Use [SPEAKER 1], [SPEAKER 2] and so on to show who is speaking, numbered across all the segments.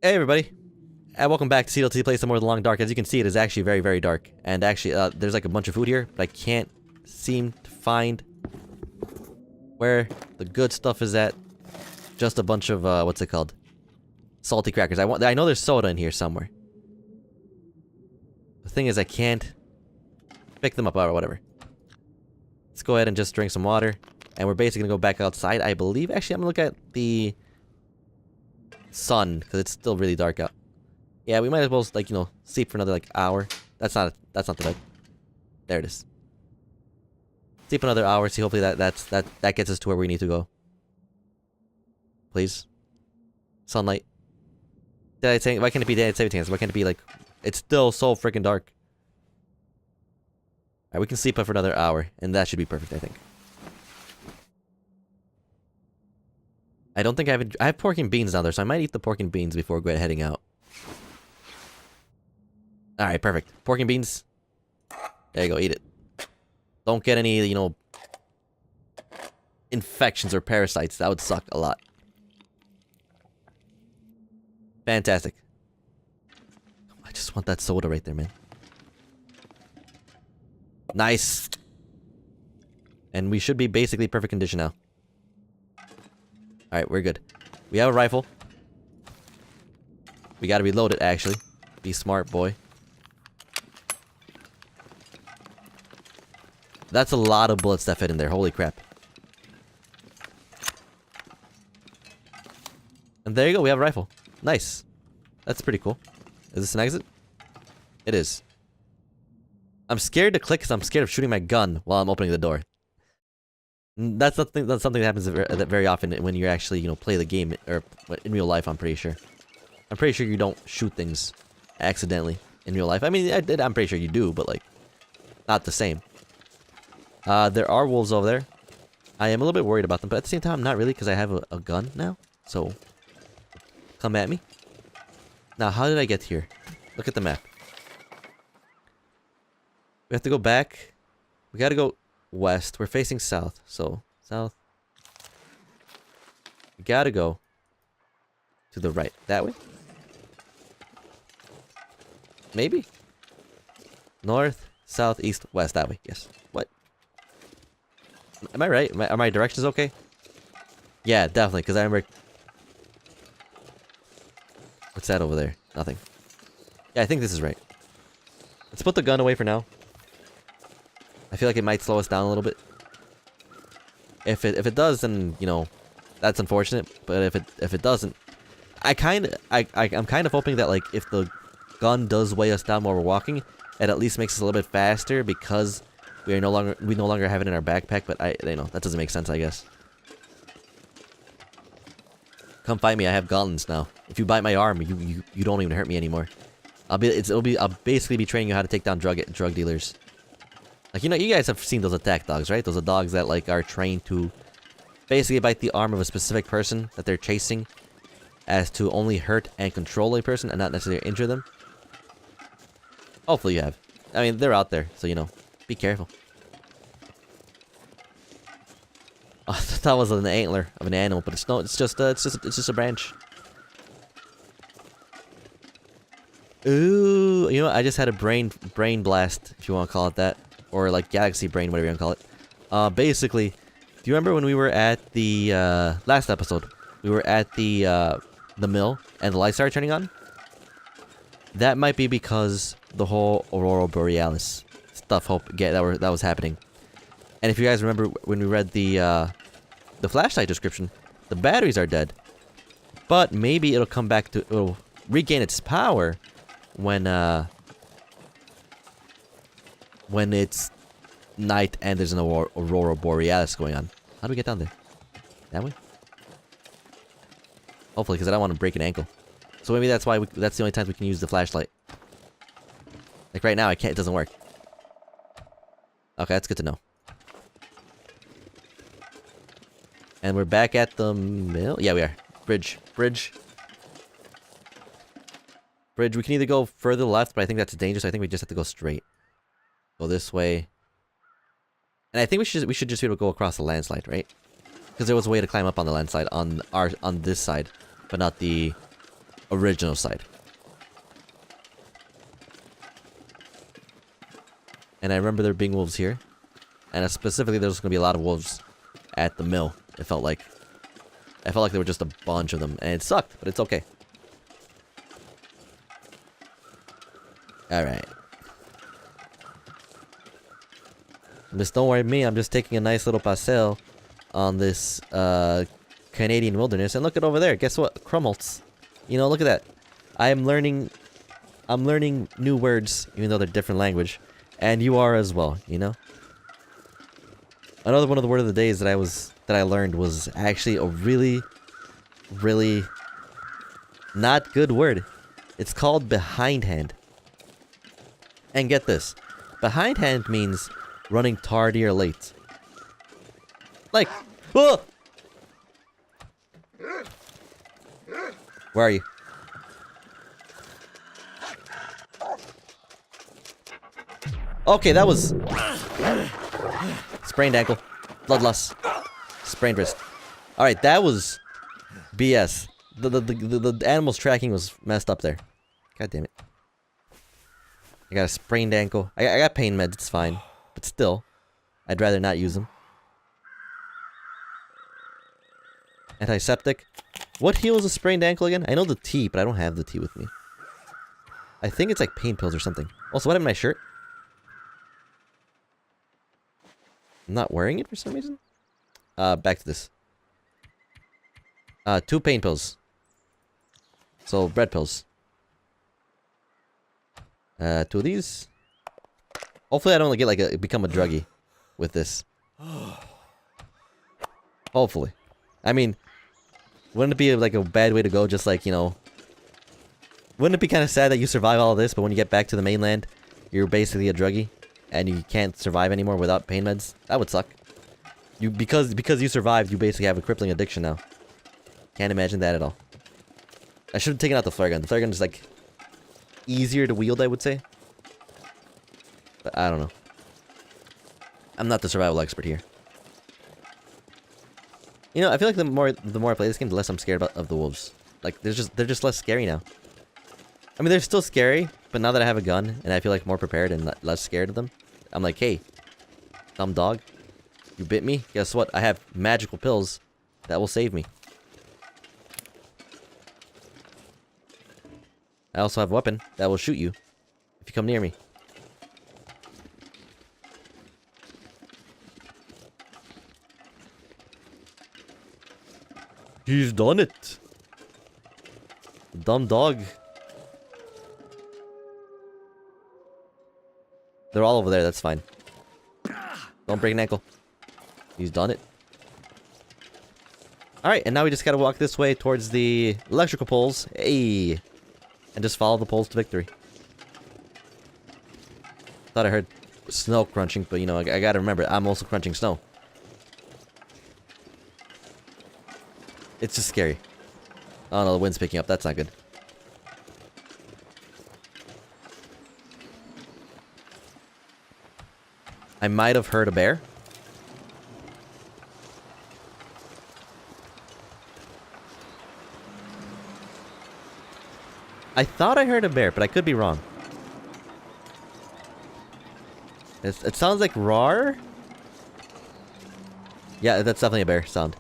[SPEAKER 1] Hey everybody, and welcome back to CDeltaT Play Some More of the Long Dark. As you can see, it is actually very, very dark. And actually, there's like a bunch of food here, but I can't seem to find where the good stuff is at. Just a bunch of, what's it called? Salty crackers. I know there's soda in here somewhere. The thing is, I can't pick them up or whatever. Let's go ahead and just drink some water. And we're basically gonna go back outside, I believe. Actually, I'm gonna look at the sun, because it's still really dark out. Yeah, we might as well, like, sleep for another, like, hour. That's not the bed. There it is. Sleep another hour, see, hopefully that gets us to where we need to go. Please. Sunlight. Daylight saving, why can't it be daylight saving times? Why can't it be, like, it's still so freaking dark. Alright, we can sleep for another hour, and that should be perfect, I think. I don't think I have pork and beans down there, so I might eat the pork and beans before heading out. Alright, perfect. Pork and beans. There you go, eat it. Don't get any, infections or parasites. That would suck a lot. Fantastic. I just want that soda right there, man. Nice. And we should be basically perfect condition now. Alright, we're good. We have a rifle. We gotta reload it, actually. Be smart, boy. That's a lot of bullets that fit in there. Holy crap. And there you go. We have a rifle. Nice. That's pretty cool. Is this an exit? It is. I'm scared to click because I'm scared of shooting my gun while I'm opening the door. That's something that happens very often when you actually, play the game, or in real life, I'm pretty sure. I'm pretty sure you don't shoot things accidentally in real life. I mean, I'm pretty sure you do, but, like, not the same. There are wolves over there. I am a little bit worried about them, but at the same time, not really, because I have a gun now. So, come at me. Now, how did I get here? Look at the map. We have to go back. We gotta go west. We're facing south, so south. We gotta go to the right. That way? Maybe? North, south, east, west. That way. Yes. What? Am I right? Are my directions okay? Yeah, definitely, because I remember... What's that over there? Nothing. Yeah, I think this is right. Let's put the gun away for now. I feel like it might slow us down a little bit. If it does, then, that's unfortunate. But if it doesn't... I'm kind of hoping that, like, if the gun does weigh us down while we're walking, it at least makes us a little bit faster because... We no longer have it in our backpack, but that doesn't make sense, I guess. Come fight me, I have guns now. If you bite my arm, you don't even hurt me anymore. I'll basically be training you how to take down drug dealers. Like, you guys have seen those attack dogs, right? Those are dogs that, like, are trained to basically bite the arm of a specific person that they're chasing as to only hurt and control a person and not necessarily injure them. Hopefully you have. I mean, they're out there, so, be careful. Oh, I thought that was an antler of an animal, but it's no. It's just a branch. Ooh, I just had a brain blast, if you want to call it that, or like galaxy brain, whatever you want to call it. Basically, do you remember when we were at the last episode? We were at the mill and the lights started turning on. That might be because the whole Aurora Borealis stuff that was happening. And if you guys remember when we read the flashlight description, the batteries are dead. But maybe it'll regain its power when it's night and there's an Aurora Borealis going on. How do we get down there? That way? Hopefully, because I don't want to break an ankle. So maybe that's why that's the only time we can use the flashlight. Like right now, I can't. It doesn't work. Okay, that's good to know. And we're back at the mill? Yeah, we are. Bridge. We can either go further left, but I think that's dangerous. I think we just have to go straight. Go this way. And I think we should just be able to go across the landslide, right? Because there was a way to climb up on the landslide on this side, but not the original side. And I remember there being wolves here. And specifically, there was going to be a lot of wolves at the mill, it felt like. I felt like there were just a bunch of them. And it sucked, but it's okay. Alright. Just don't worry me, I'm just taking a nice little paseo on this Canadian wilderness. And look at over there, guess what? Crumholts. You know, look at that. I'm learning new words, even though they're different language. And you are as well, you know? Another one of the word of the days that I learned was actually a really, really not good word. It's called behindhand. And get this. Behindhand means running tardy or late. Like, oh! Where are you? Okay, that was sprained ankle, blood loss, sprained wrist. All right, that was BS. The animal's tracking was messed up there. God damn it. I got a sprained ankle. I got pain meds. It's fine, but still, I'd rather not use them. Antiseptic. What heals a sprained ankle again? I know the T, but I don't have the T with me. I think it's like pain pills or something. Also, what happened to my shirt? I'm not wearing it for some reason. Back to this. 2 pain pills. So, bread pills. 2 of these. Hopefully I don't get like become a druggie with this. Hopefully. I mean, wouldn't it be like a bad way to go, just like, you know... Wouldn't it be kind of sad that you survive all of this, but when you get back to the mainland, you're basically a druggie? And you can't survive anymore without pain meds? That would suck. Because you survived, you basically have a crippling addiction now. Can't imagine that at all. I should have taken out the flare gun. The flare gun is like easier to wield, I would say. But I don't know. I'm not the survival expert here. You know, I feel like the more I play this game, the less I'm scared of the wolves. Like they're just less scary now. I mean, they're still scary, but now that I have a gun and I feel like more prepared and less scared of them, I'm like, hey, dumb dog, you bit me? Guess what? I have magical pills that will save me. I also have a weapon that will shoot you if you come near me. He's done it. Dumb dog. They're all over there, that's fine. Don't break an ankle. He's done it. Alright, and now we just gotta walk this way towards the electrical poles. Hey! And just follow the poles to victory. Thought I heard snow crunching, but you know, I gotta remember, I'm also crunching snow. It's just scary. Oh no, the wind's picking up, that's not good. I might have heard a bear. I thought I heard a bear, but I could be wrong. It sounds like roar. Yeah, that's definitely a bear sound.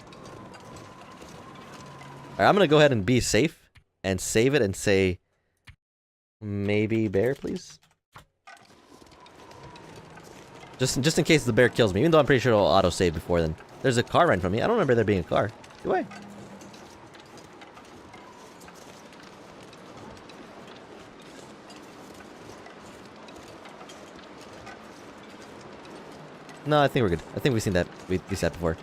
[SPEAKER 1] Alright, I'm gonna go ahead and be safe and save it and say maybe bear, please. Just in case the bear kills me, even though I'm pretty sure it'll auto-save before then. There's a car right from me. I don't remember there being a car. Do I? No, I think we're good. I think we've seen that. We've seen that before.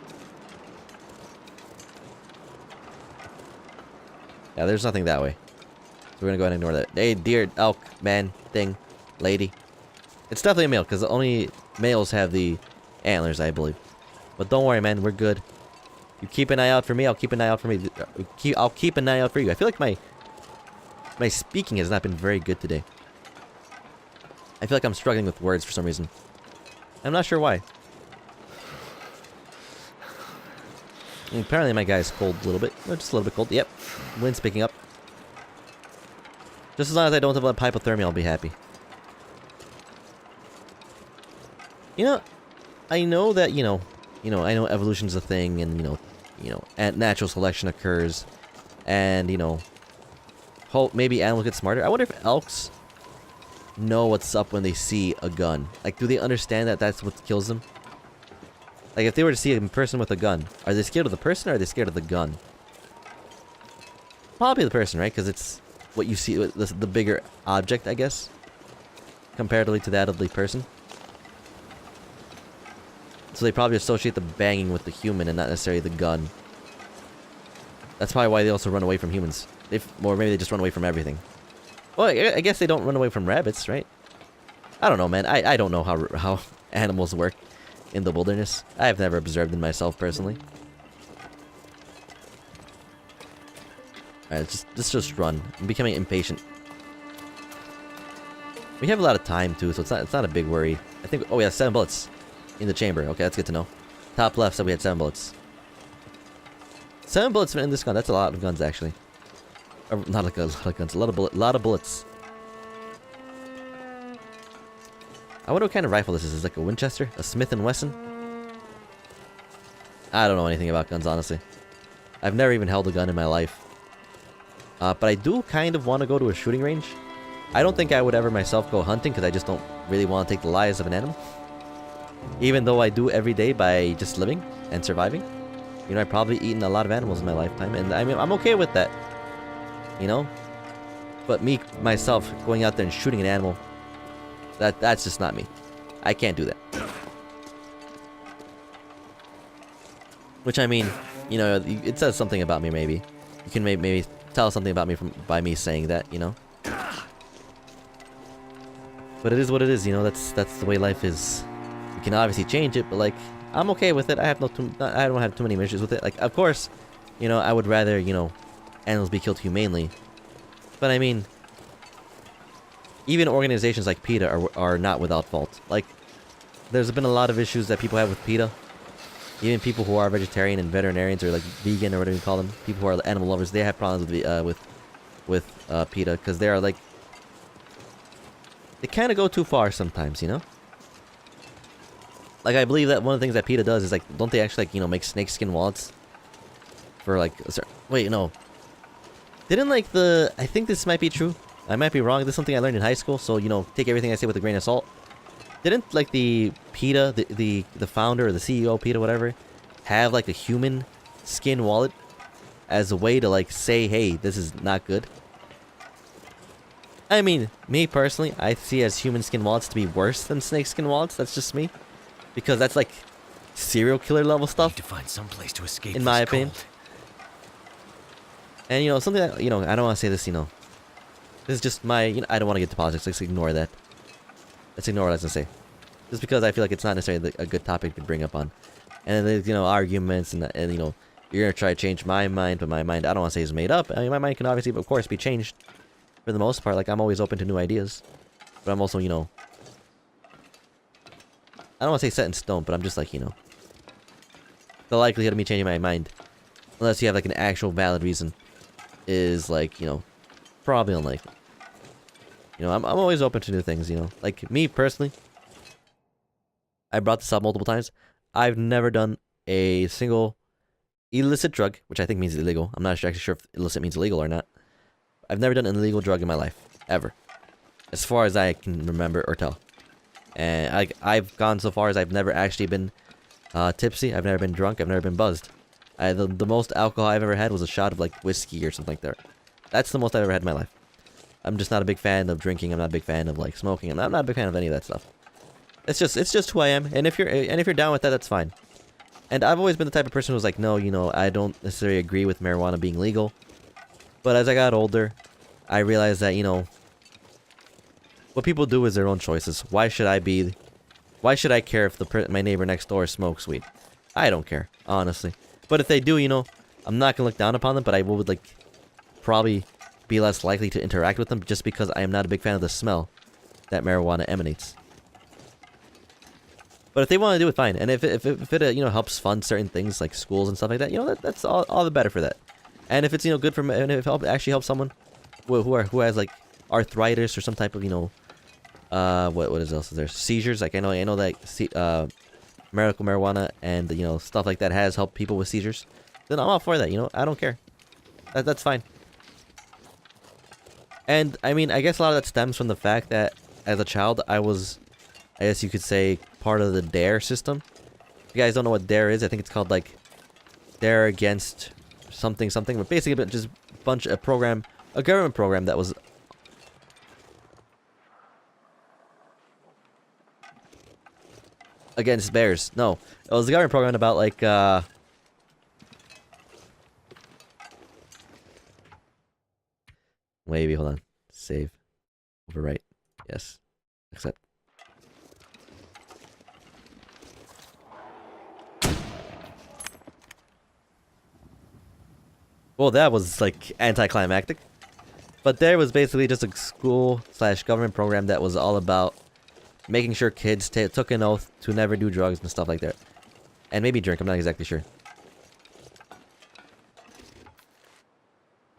[SPEAKER 1] Yeah, there's nothing that way. So we're gonna go ahead and ignore that. Hey, deer, elk, man, thing, lady. It's definitely a male, because only males have the antlers, I believe. But don't worry, man, we're good. You keep an eye out for me, I'll keep an eye out for me. I'll keep an eye out for you. I feel like my speaking has not been very good today. I feel like I'm struggling with words for some reason. I'm not sure why. And apparently my guy's cold a little bit. Just a little bit cold. Yep. Wind's picking up. Just as long as I don't develop hypothermia, I'll be happy. You know, I know that, I know evolution's a thing, and, and natural selection occurs, and, maybe animals get smarter. I wonder if elks know what's up when they see a gun. Like, do they understand that that's what kills them? Like, if they were to see a person with a gun, are they scared of the person, or are they scared of the gun? Probably the person, right? Because it's what you see, the bigger object, I guess, comparatively to that of the person. So they probably associate the banging with the human and not necessarily the gun. That's probably why they also run away from humans. Or maybe they just run away from everything. Well, I guess they don't run away from rabbits, right? I don't know, man. I don't know how animals work in the wilderness. I've never observed them myself, personally. Alright, let's just run. I'm becoming impatient. We have a lot of time, too, so it's not a big worry. I think... Oh, yeah, 7 bullets in the chamber. Okay, that's good to know. Top left said we had 7 bullets. 7 bullets in this gun. That's a lot of guns, actually. Or, not like a lot of guns. A lot of bullets. I wonder what kind of rifle this is. Is it like a Winchester? A Smith & Wesson? I don't know anything about guns, honestly. I've never even held a gun in my life. But I do kind of want to go to a shooting range. I don't think I would ever myself go hunting, because I just don't really want to take the lives of an animal. Even though I do every day by just living and surviving. I've probably eaten a lot of animals in my lifetime, and I mean, I'm okay with that. But me, myself, going out there and shooting an animal, that's just not me. I can't do that. Which, I mean, it says something about me, maybe. You can maybe tell something about me by me saying that, But it is what it is, that's the way life is. You can obviously change it, but, like, I'm okay with it. I don't have too many issues with it. Like, of course, I would rather, animals be killed humanely. But, I mean, even organizations like PETA are not without fault. Like, there's been a lot of issues that people have with PETA. Even people who are vegetarian and veterinarians, or like vegan, or whatever you call them, people who are animal lovers, they have problems with PETA, because they are like, they kind of go too far sometimes, Like, I believe that one of the things that PETA does is, like, don't they actually, like, make snakeskin wallets for, like, wait, no. Didn't, like, I think this might be true. I might be wrong. This is something I learned in high school, so, take everything I say with a grain of salt. Didn't, like, the PETA, the founder or the CEO of PETA, whatever, have, like, a human skin wallet as a way to, like, say, hey, this is not good? I mean, me personally, I see as human skin wallets to be worse than snake skin wallets. That's just me. Because that's, like, serial killer level stuff.
[SPEAKER 2] Need to find some place to escape
[SPEAKER 1] in my opinion. And, something that, I don't want to say this, this is just my, I don't want to get to politics. Let's ignore that. Let's ignore what I was going to say. Just because I feel like it's not necessarily a good topic to bring up on. And then there's, arguments, and you're going to try to change my mind, but my mind, I don't want to say is made up. I mean, my mind can obviously, of course, be changed. For the most part, like, I'm always open to new ideas. But I'm also, I don't want to say set in stone, but I'm just like, the likelihood of me changing my mind, unless you have, like, an actual valid reason, is, like, probably unlikely. I'm always open to new things, Like, me, personally, I brought this up multiple times. I've never done a single illicit drug, which I think means illegal. I'm not actually sure if illicit means illegal or not. I've never done an illegal drug in my life. Ever. As far as I can remember or tell. And I've gone so far as I've never actually been tipsy. I've never been drunk. I've never been buzzed. The most alcohol I've ever had was a shot of, like, whiskey or something like that. That's the most I've ever had in my life. I'm just not a big fan of drinking. I'm not a big fan of, like, smoking. I'm not a big fan of any of that stuff. It's just who I am. And if you're down with that, that's fine. And I've always been the type of person who's like, no, I don't necessarily agree with marijuana being legal. But as I got older, I realized that, what people do is their own choices. Why should I care if my neighbor next door smokes weed? I don't care, honestly. But if they do, I'm not gonna look down upon them, but I would, like, probably be less likely to interact with them just because I am not a big fan of the smell that marijuana emanates. But if they want to do it, fine. And if it helps fund certain things like schools and stuff like that, that's all the better for that. And if it's good for, and if it actually helps someone who has, like, arthritis or some type of, you know, what else is there? Seizures. Like I know that medical marijuana and, you know, stuff like that has helped people with seizures. Then I'm all for that. You know, I don't care. That's fine. And I mean, I guess a lot of that stems from the fact that as a child, I was, I guess you could say, part of the DARE system. If you guys don't know what DARE is, I think it's called like DARE against something, but basically just a government program that was against bears. No, it was a government program about like maybe hold on, save, overwrite, yes, accept. Well, that was like anticlimactic. But there was basically just a school/government program that was all about making sure kids took an oath to never do drugs and stuff like that. And maybe drink, I'm not exactly sure.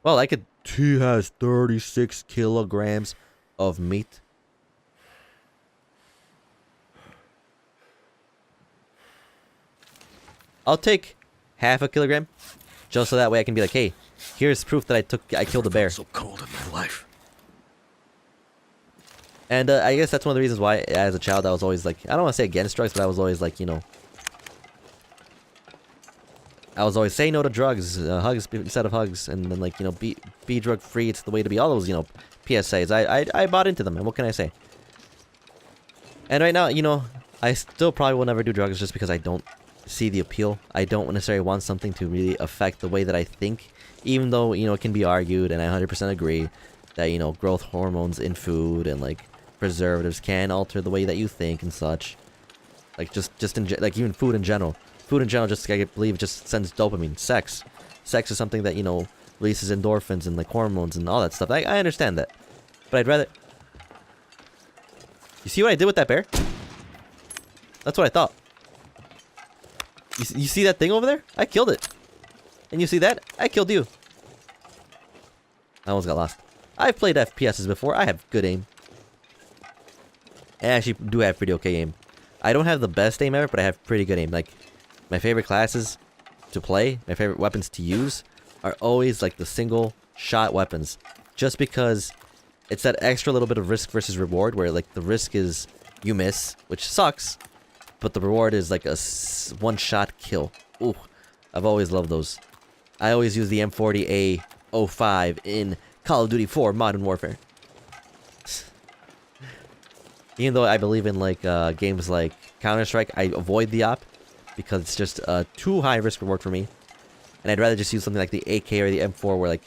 [SPEAKER 1] Well, I could... He has 36 kilograms of meat. I'll take half a kilogram. Just so that way I can be like, hey, here's proof that I killed a bear.
[SPEAKER 2] So cold in my life.
[SPEAKER 1] And I guess that's one of the reasons why, as a child, I was always like, I don't want to say against drugs, but I was always like, you know, I was always say no to drugs, hugs instead of hugs, and then like, you know, be drug free. It's the way to be. All those, you know, PSAs. I bought into them, and what can I say? And right now, you know, I still probably will never do drugs just because I don't see the appeal. I don't necessarily want something to really affect the way that I think, even though, you know, it can be argued, and I 100% agree that, you know, growth hormones in food and like preservatives can alter the way that you think and such. Like like even food in general. Food in general, just I believe, just sends dopamine. Sex is something that, you know, releases endorphins and like hormones and all that stuff. I understand that, but I'd rather. You see what I did with that bear? That's what I thought. You see that thing over there? I killed it. And you see that? I killed you. I almost got lost. I've played FPSs before. I have good aim. I actually do have pretty okay aim. I don't have the best aim ever, but I have pretty good aim. Like, my favorite classes to play, my favorite weapons to use, are always like the single shot weapons. Just because it's that extra little bit of risk versus reward, where like the risk is you miss, which sucks, but the reward is like a one-shot kill. Ooh, I've always loved those. I always use the M40A05 in Call of Duty 4 Modern Warfare. Even though I believe in like games like Counter-Strike, I avoid the op because it's just too high risk reward for me. And I'd rather just use something like the AK or the M4 where like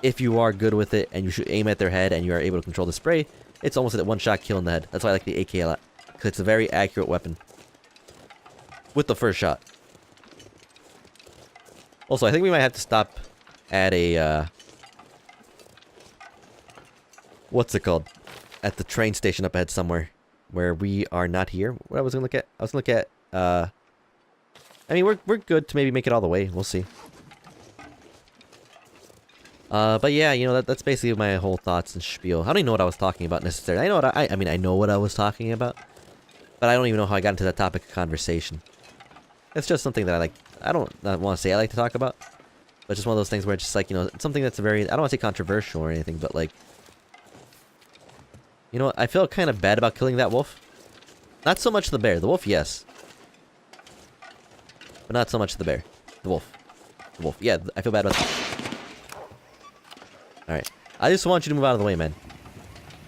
[SPEAKER 1] if you are good with it and you should aim at their head and you are able to control the spray, it's almost a one-shot kill in the head. That's why I like the AK a lot, because it's a very accurate weapon with the first shot. Also, I think we might have to stop at a what's it called? At the train station up ahead somewhere where we are not here. What I was gonna look at? I was gonna look at I mean, we're good to maybe make it all the way. We'll see. But yeah, you know, that's basically my whole thoughts and spiel. I don't even know what I was talking about necessarily. I know what I mean, I know what I was talking about, but I don't even know how I got into that topic of conversation. It's just something that I like. I don't want to say I like to talk about, but just one of those things where it's just like, you know, something that's very, I don't want to say controversial or anything, but like, you know, I feel kind of bad about killing that wolf. Not so much the bear. The wolf, yes. But not so much the bear. The wolf. The wolf. Yeah, I feel bad about that. Alright. I just want you to move out of the way, man.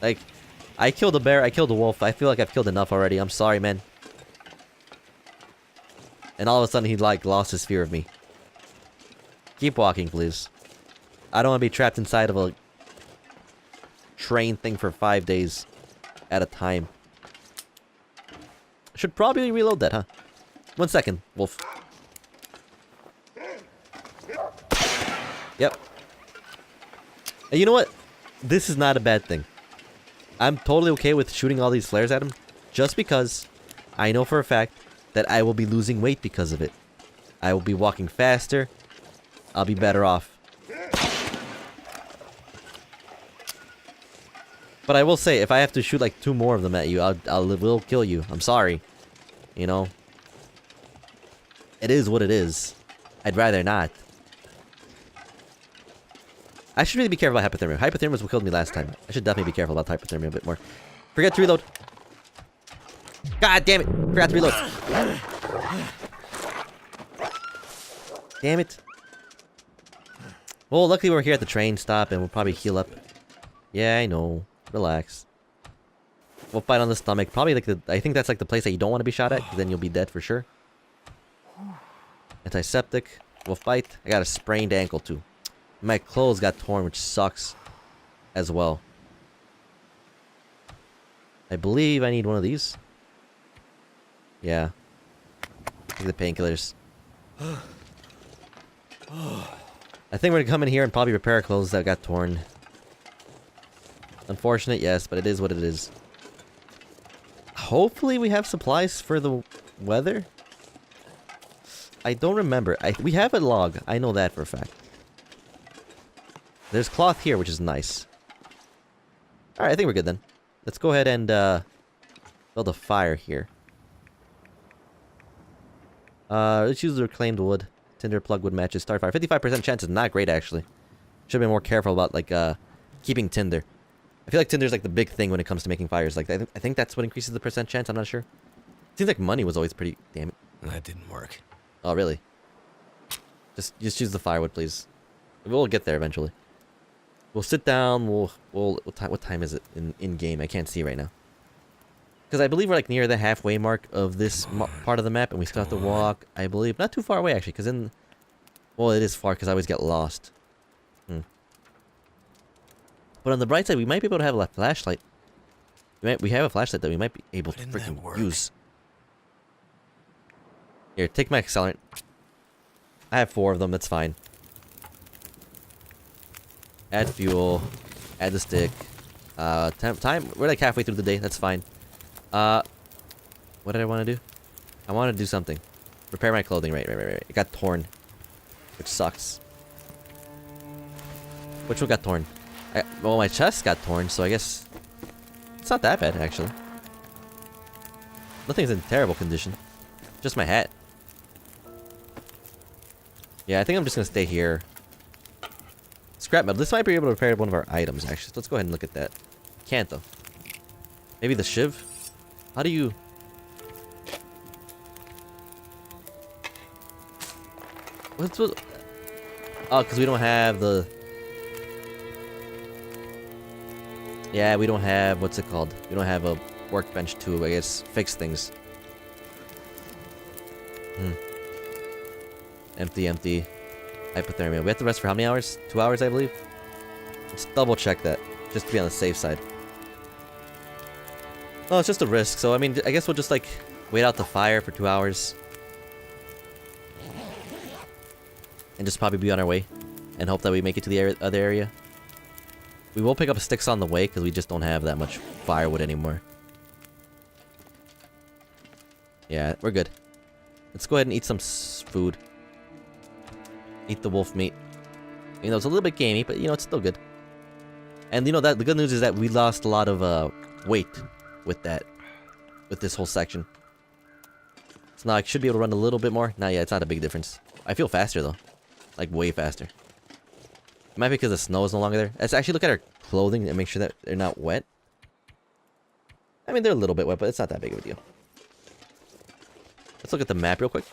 [SPEAKER 1] Like, I killed a bear, I killed a wolf. I feel like I've killed enough already. I'm sorry, man. And all of a sudden, he, like, lost his fear of me. Keep walking, please. I don't want to be trapped inside of a train thing for 5 days at a time. Should probably reload that, huh? 1 second, wolf. Yep. And you know what? This is not a bad thing. I'm totally okay with shooting all these flares at him, just because I know for a fact that I will be losing weight because of it. I will be walking faster. I'll be better off. But I will say, if I have to shoot like 2 more of them at you, I will kill you. I'm sorry. You know? It is what it is. I'd rather not. I should really be careful about hypothermia. Hypothermia was what killed me last time. I should definitely be careful about hypothermia a bit more. Forget to reload. God damn it! Forgot to reload. Damn it. Well, luckily we're here at the train stop and we'll probably heal up. Yeah, I know. Relax. We'll fight on the stomach. Probably like I think that's like the place that you don't want to be shot at, because then you'll be dead for sure. Antiseptic. We'll fight. I got a sprained ankle too. My clothes got torn, which sucks as well. I believe I need one of these. Yeah. Take the painkillers. I think we're gonna come in here and probably repair our clothes that got torn. Unfortunate, yes, but it is what it is. Hopefully we have supplies for the weather. I don't remember. We have a log. I know that for a fact. There's cloth here, which is nice. Alright, I think we're good then. Let's go ahead and build a fire here. Let's use the reclaimed wood. Tinder plug wood matches starfire. 55% chance is not great, actually. Should have been more careful about, like, keeping tinder. I feel like tinder's, like, the big thing when it comes to making fires. Like, I think that's what increases the percent chance. I'm not sure. Seems like money was always pretty... Damn it.
[SPEAKER 2] That didn't work.
[SPEAKER 1] Oh, really? Just use the firewood, please. We'll get there eventually. We'll sit down. What time is it in game? I can't see right now. Because I believe we're like near the halfway mark of this part of the map, and we still have to walk. I believe not too far away actually, because well, it is far because I always get lost. But on the bright side, we might be able to have a flashlight. We have a flashlight that we might be able to freaking use. Here, take my accelerant. I have 4 of them. That's fine. Add fuel. Add the stick. Time. We're like halfway through the day. That's fine. What did I want to do? I want to do something. Repair my clothing. Right. It got torn, which sucks. Which one got torn? Well, my chest got torn, so I guess it's not that bad actually. Nothing's in terrible condition. Just my hat. Yeah, I think I'm just gonna stay here. Scrap metal. This might be able to repair one of our items, actually. So let's go ahead and look at that. Can't, though. Maybe the shiv? How do you... What's... Oh, because we don't have the... Yeah, we don't have... What's it called? We don't have a workbench to, I guess, fix things. Empty. Hypothermia. We have to rest for how many hours? 2 hours, I believe? Let's double check that, just to be on the safe side. Well, it's just a risk, so I mean, I guess we'll just like wait out the fire for 2 hours. And just probably be on our way. And hope that we make it to the other area. We will pick up sticks on the way, because we just don't have that much firewood anymore. Yeah, we're good. Let's go ahead and eat some food. Eat the wolf meat. You know, it's a little bit gamey, but you know, it's still good. And you know, that the good news is that we lost a lot of weight with that, with this whole section. So now I should be able to run a little bit more. Nah, yeah, it's not a big difference. I feel faster though, like way faster. It might be because the snow is no longer there. Let's actually look at our clothing and make sure that they're not wet. I mean, they're a little bit wet, but it's not that big of a deal. Let's look at the map real quick.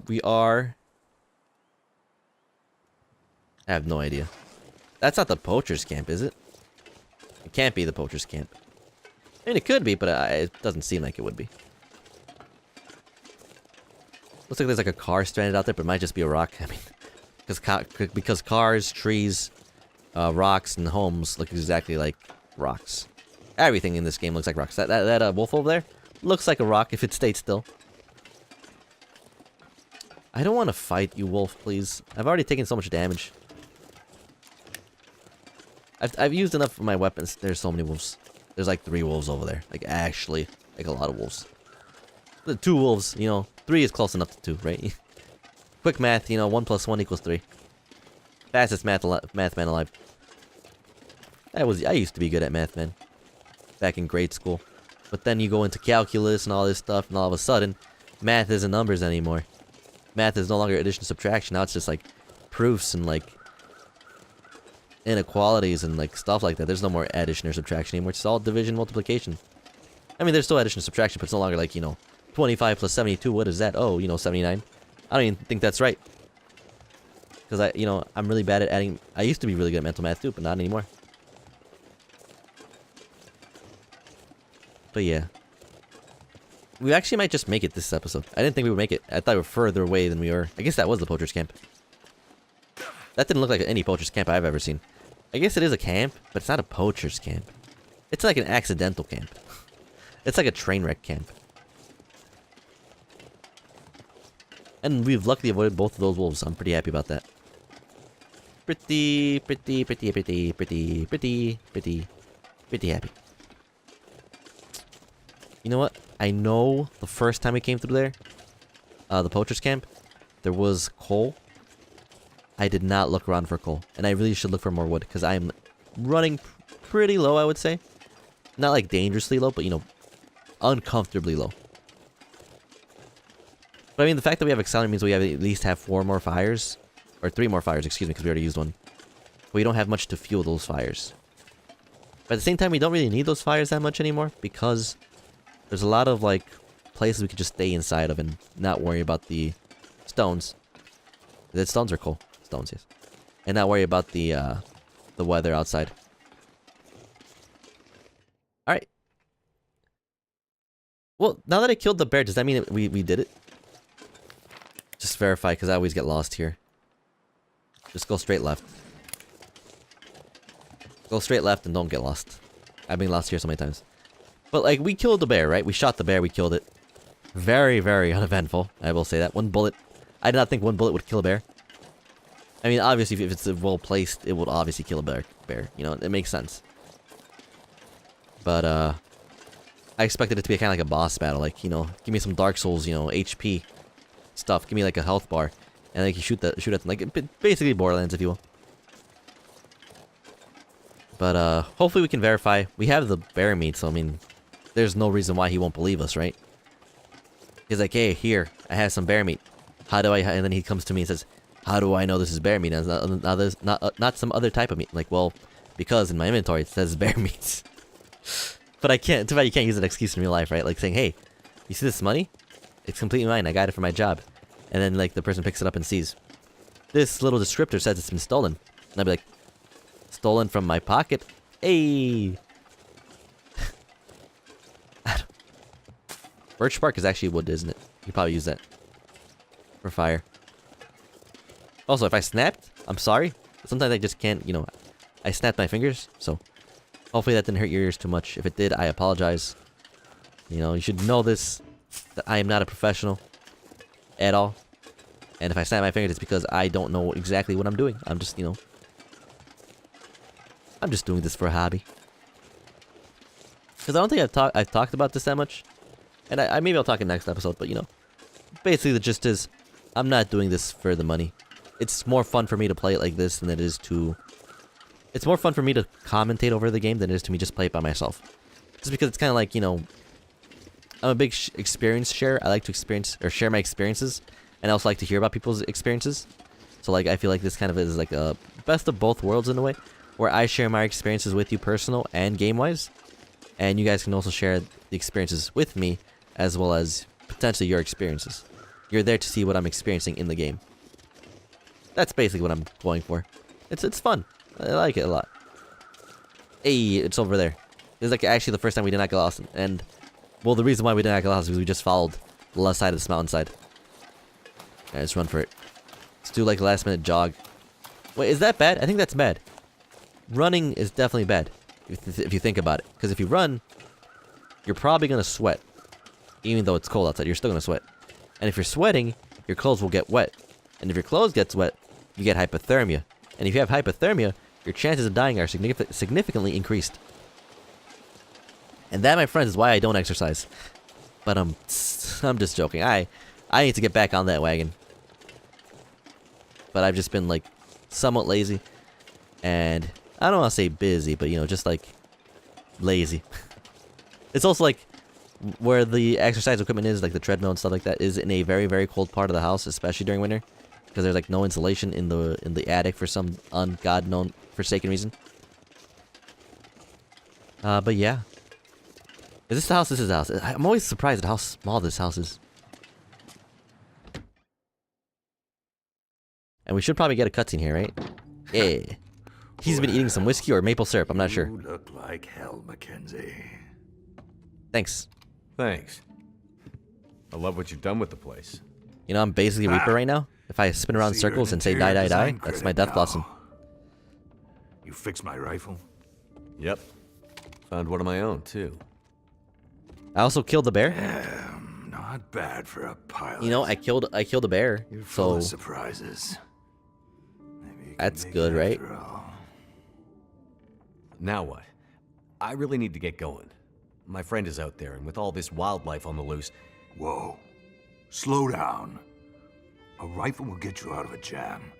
[SPEAKER 1] We are... I have no idea. That's not the poacher's camp, is it? It can't be the poacher's camp. I mean, it could be, but it doesn't seem like it would be. Looks like there's like a car stranded out there, but it might just be a rock. I mean, because cars, trees, rocks, and homes look exactly like rocks. Everything in this game looks like rocks. That wolf over there looks like a rock if it stayed still. I don't want to fight you, wolf, please. I've already taken so much damage. I've used enough of my weapons. There's so many wolves. There's like 3 wolves over there. Like, actually, like a lot of wolves. The 2 wolves, you know, 3 is close enough to 2, right? Quick math, you know, 1 + 1 = 3. Fastest math man alive. I used to be good at math, man. Back in grade school. But then you go into calculus and all this stuff, and all of a sudden, math isn't numbers anymore. Math is no longer addition subtraction. Now it's just like proofs and like inequalities and like stuff like that. There's no more addition or subtraction anymore. It's all division, multiplication. I mean, there's still addition and subtraction, but it's no longer like, 25 plus 72. What is that? Oh, 79. I don't even think that's right. Because I'm really bad at adding. I used to be really good at mental math too, but not anymore. But yeah. We actually might just make it this episode. I didn't think we would make it. I thought we were further away than we were. I guess that was the poacher's camp. That didn't look like any poacher's camp I've ever seen. I guess it is a camp, but it's not a poacher's camp. It's like an accidental camp. It's like a train wreck camp. And we've luckily avoided both of those wolves. I'm pretty happy about that. Pretty happy. You know what? I know the first time we came through there, the poacher's camp, there was coal. I did not look around for coal. And I really should look for more wood, because I'm running pretty low, I would say. Not like dangerously low, but uncomfortably low. But I mean, the fact that we have accelerant means we have at least have 4 more fires. Or 3 more fires, excuse me, because we already used one. We don't have much to fuel those fires. But at the same time, we don't really need those fires that much anymore, because there's a lot of, places we could just stay inside of and not worry about the stones. The stones are cool. Stones, yes. And not worry about the weather outside. Alright. Well, now that I killed the bear, does that mean that we did it? Just verify, because I always get lost here. Just go straight left. Go straight left and don't get lost. I've been lost here so many times. But, we killed the bear, right? We shot the bear, we killed it. Very, very uneventful, I will say that. One bullet. I did not think one bullet would kill a bear. I mean, obviously, if it's well placed, it would obviously kill a bear. It makes sense. But, I expected it to be kind of like a boss battle. Give me some Dark Souls, HP stuff. Give me, a health bar. And, you shoot at them. Basically Borderlands, if you will. But, hopefully we can verify. We have the bear meat, so, I mean, there's no reason why he won't believe us, right? He's like, hey, here, I have some bear meat. How do I... And then he comes to me and says, how do I know this is bear meat? And not some other type of meat. Well, because in my inventory it says bear meat. But I can't... Too bad you can't use an excuse in real life, right? Saying, hey, you see this money? It's completely mine. I got it for my job. And then, the person picks it up and sees. This little descriptor says it's been stolen. And I'd be like, stolen from my pocket? Hey! Birch bark is actually wood, isn't it? You probably use that for fire. Also, if I snapped, I'm sorry. Sometimes I just can't, I snapped my fingers, so hopefully that didn't hurt your ears too much. If it did, I apologize. You should know this, that I am not a professional at all. And if I snap my fingers, it's because I don't know exactly what I'm doing. I'm just, I'm just doing this for a hobby. Because I don't think I've talked about this that much. And I maybe I'll talk in next episode, but basically the gist is, I'm not doing this for the money. It's more fun for me to play it like this than it is to... It's more fun for me to commentate over the game than it is to me just play it by myself. Just because it's kind of like, I'm a big experience share. I like to share my experiences. And I also like to hear about people's experiences. So, I feel like this kind of is a best of both worlds in a way. Where I share my experiences with you personal and game-wise. And you guys can also share the experiences with me, as well as potentially your experiences. You're there to see what I'm experiencing in the game. That's basically what I'm going for. It's fun. I like it a lot. Hey, it's over there. This is actually the first time we did not get lost. And, well, the reason why we did not get lost is because we just followed the left side of this mountainside. Alright, let's run for it. Let's do a last minute jog. Wait, is that bad? I think that's bad. Running is definitely bad. If you think about it. Because if you run, you're probably going to sweat. Even though it's cold outside, you're still going to sweat. And if you're sweating, your clothes will get wet. And if your clothes get wet, you get hypothermia. And if you have hypothermia, your chances of dying are significantly increased. And that, my friends, is why I don't exercise. But I'm just joking. I need to get back on that wagon. But I've just been, somewhat lazy. And I don't want to say busy, but you know, just like lazy. It's also like where the exercise equipment is, like the treadmill and stuff like that, is in a very, very cold part of the house, especially during winter, because there's like no insulation in the attic for some ungod known forsaken reason. But yeah, is this the house? This is the house. I'm always surprised at how small this house is. And we should probably get a cutscene here, right? Yeah. He's been eating some whiskey or maple syrup. I'm not sure.
[SPEAKER 2] You look like hell, Mackenzie.
[SPEAKER 1] Thanks.
[SPEAKER 3] Thanks. I love what you've done with the place.
[SPEAKER 1] You know, I'm basically Reaper right now. If I spin around in circles and say die, die, die, that's my death blossom.
[SPEAKER 2] You fixed my rifle?
[SPEAKER 3] Yep. Found one of my own, too.
[SPEAKER 1] I also killed the bear.
[SPEAKER 2] Not bad for a pilot.
[SPEAKER 1] You know, I killed a bear.
[SPEAKER 2] You're full
[SPEAKER 1] So
[SPEAKER 2] of surprises. Maybe you can
[SPEAKER 1] that's
[SPEAKER 2] make
[SPEAKER 1] good,
[SPEAKER 2] it
[SPEAKER 1] right?
[SPEAKER 2] after all.
[SPEAKER 3] Now what? I really need to get going. My friend is out there, and with all this wildlife on the loose...
[SPEAKER 2] Whoa. Slow down. A rifle will get you out of a jam,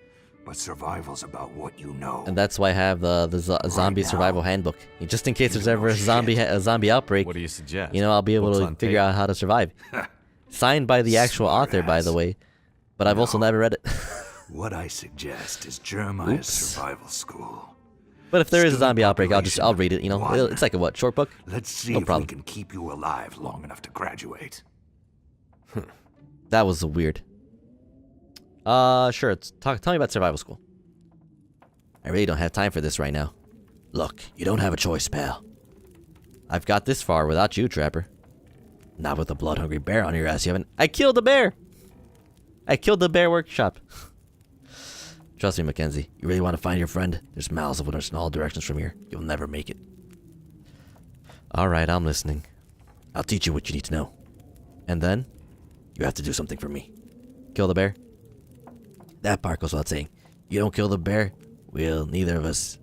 [SPEAKER 2] but survival's about what you know.
[SPEAKER 1] And that's why I have the zombie
[SPEAKER 2] now,
[SPEAKER 1] survival handbook. Just in case there's
[SPEAKER 2] you
[SPEAKER 1] ever
[SPEAKER 2] know
[SPEAKER 1] a zombie outbreak,
[SPEAKER 3] What do you suggest?
[SPEAKER 1] you know, I'll be able
[SPEAKER 3] Books
[SPEAKER 1] to
[SPEAKER 3] on
[SPEAKER 1] figure
[SPEAKER 3] tape?
[SPEAKER 1] out how to survive. Signed by the actual
[SPEAKER 2] Smart
[SPEAKER 1] author, by the
[SPEAKER 2] ass.
[SPEAKER 1] way. But I've also
[SPEAKER 2] No.
[SPEAKER 1] never read it.
[SPEAKER 2] What I suggest is Jeremiah's
[SPEAKER 1] Oops.
[SPEAKER 2] survival school.
[SPEAKER 1] But if there is a
[SPEAKER 2] Student
[SPEAKER 1] zombie outbreak, I'll
[SPEAKER 2] population
[SPEAKER 1] read it, you know.
[SPEAKER 2] 1.
[SPEAKER 1] It's like a what, short book?
[SPEAKER 2] Let's see
[SPEAKER 1] No
[SPEAKER 2] if
[SPEAKER 1] problem.
[SPEAKER 2] we can keep you alive long enough to graduate.
[SPEAKER 1] That was weird. Sure, tell me about survival school. I really don't have time for this right now. Look, you don't have a choice, pal. I've got this far without you, Trapper. Not with a blood-hungry bear on your ass, you haven't. I killed the bear! I killed the bear workshop. Trust me, Mackenzie. You really want to find your friend? There's miles of wilderness in all directions from here. You'll never make it. Alright, I'm listening. I'll teach you what you need to know. And then, you have to do something for me. Kill the bear? That part goes without saying. You don't kill the bear, we'll neither of us.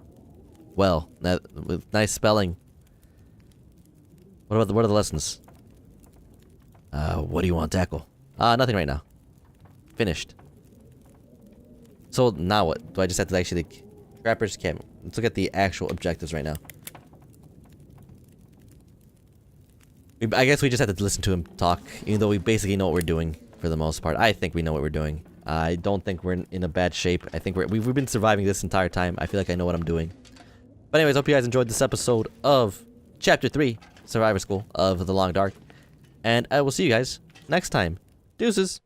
[SPEAKER 1] Well, with nice spelling. What are the lessons? What do you want to tackle? Nothing right now. Finished. So now what? Do I just have to actually Trapper's camp? Let's look at the actual objectives right now. I guess we just have to listen to him talk, even though we basically know what we're doing for the most part. I think we know what we're doing. I don't think we're in a bad shape. I think we've been surviving this entire time. I feel like I know what I'm doing. But anyways, hope you guys enjoyed this episode of Chapter 3, Survivor School of The Long Dark. And I will see you guys next time. Deuces.